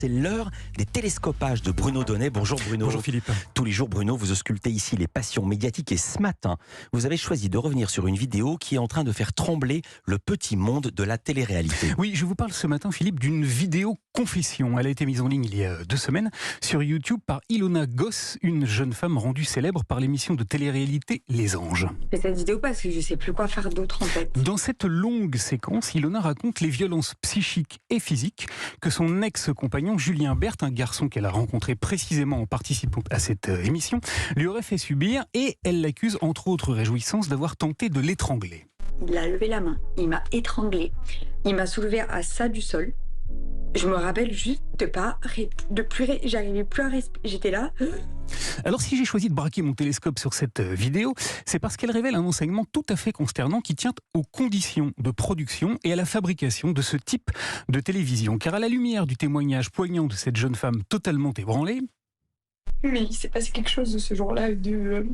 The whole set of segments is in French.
C'est l'heure des télescopages de Bruno Donnet. Bonjour Bruno. Bonjour Philippe. Tous les jours Bruno, vous auscultez ici les passions médiatiques et ce matin, vous avez choisi de revenir sur une vidéo qui est en train de faire trembler le petit monde de la télé-réalité. Oui, je vous parle ce matin Philippe d'une vidéo confession. Elle a été mise en ligne il y a 2 semaines sur YouTube par Ilona Goss, une jeune femme rendue célèbre par l'émission de télé-réalité Les Anges. Je fais cette vidéo parce que je sais plus quoi faire d'autre en fait. Dans cette longue séquence, Ilona raconte les violences psychiques et physiques que son ex-compagnon Julien Berthe, un garçon qu'elle a rencontré précisément en participant à cette émission, lui aurait fait subir, et elle l'accuse entre autres réjouissances d'avoir tenté de l'étrangler. Il a levé la main, il m'a étranglé, il m'a soulevé à ça du sol. Je me rappelle juste de pleurer, j'arrivais plus à respirer, j'étais là. Alors si j'ai choisi de braquer mon télescope sur cette vidéo, c'est parce qu'elle révèle un enseignement tout à fait consternant qui tient aux conditions de production et à la fabrication de ce type de télévision. Car à la lumière du témoignage poignant de cette jeune femme totalement ébranlée, mais il s'est passé quelque chose de ce jour-là de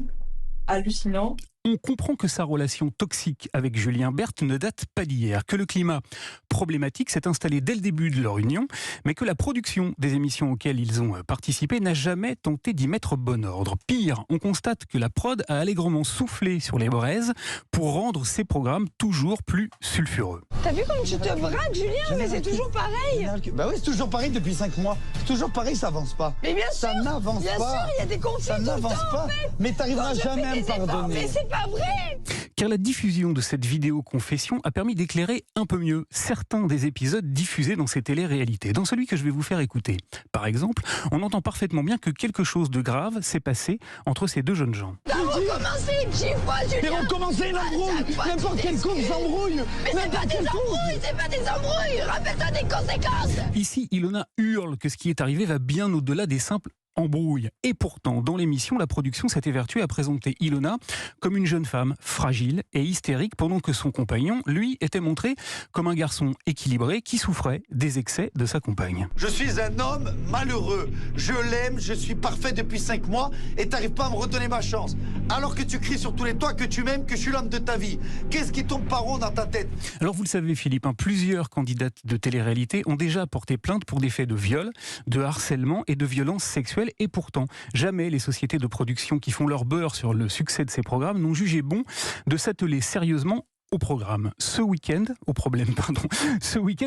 hallucinant. on comprend que sa relation toxique avec Julien Berthe ne date pas d'hier, que le climat problématique s'est installé dès le début de leur union, mais que la production des émissions auxquelles ils ont participé n'a jamais tenté d'y mettre bon ordre. Pire, on constate que la prod a allègrement soufflé sur les braises pour rendre ses programmes toujours plus sulfureux. T'as vu comme tu te braques, Julien? Mais c'est toujours pareil. Bah oui, c'est toujours pareil depuis 5 mois. C'est toujours pareil, ça avance pas. Mais bien sûr, ça n'avance bien pas. sûr, il y a des conflits Ça tout le n'avance temps, pas. en fait. Mais t'arriveras Quand je jamais fais à me des efforts, pardonner. mais c'est pas vrai. Car la diffusion de cette vidéo confession a permis d'éclairer un peu mieux certains des épisodes diffusés dans ces télé-réalités. Dans celui que je vais vous faire écouter, par exemple, on entend parfaitement bien que quelque chose de grave s'est passé entre ces deux jeunes gens. T'as recommencé 10 fois, Julien. Mais recommencer l'embrouille. N'importe quel con s'embrouille. Mais c'est pas des embrouilles, c'est pas des embrouilles. Rappelle-toi des conséquences. Ici, Ilona hurle que ce qui est arrivé va bien au-delà des simples embrouilles. Et pourtant, dans l'émission, la production s'est évertuée à présenter Ilona comme une jeune femme fragile et hystérique, pendant que son compagnon, lui, était montré comme un garçon équilibré qui souffrait des excès de sa compagne. Je suis un homme malheureux. Je l'aime, je suis parfait depuis 5 mois et t'arrives pas à me redonner ma chance. Alors que tu cries sur tous les toits que tu m'aimes, que je suis l'homme de ta vie. Qu'est-ce qui tombe par rond dans ta tête? Alors vous le savez Philippe, plusieurs candidates de télé-réalité ont déjà porté plainte pour des faits de viol, de harcèlement et de violence sexuelle. Et pourtant, jamais les sociétés de production qui font leur beurre sur le succès de ces programmes n'ont jugé bon de s'atteler sérieusement au problème. Ce week-end,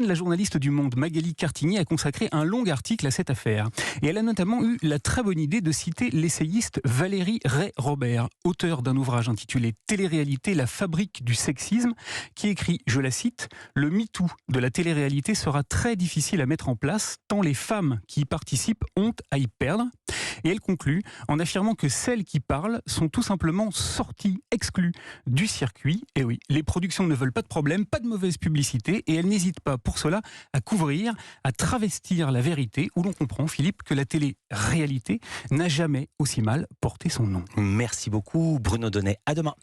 la journaliste du Monde Magali Cartigny a consacré un long article à cette affaire. Et elle a notamment eu la très bonne idée de citer l'essayiste Valérie Ray-Robert, auteur d'un ouvrage intitulé Télé-réalité, la fabrique du sexisme, qui écrit, je la cite, « Le MeToo de la télé-réalité sera très difficile à mettre en place, tant les femmes qui y participent ont à y perdre ». Et elle conclut en affirmant que celles qui parlent sont tout simplement sorties, exclues du circuit. Et oui, les productions ne veulent pas de problème, pas de mauvaise publicité, et elles n'hésitent pas pour cela à couvrir, à travestir la vérité, où l'on comprend, Philippe, que la télé-réalité n'a jamais aussi mal porté son nom. Merci beaucoup Bruno Donnet. À demain.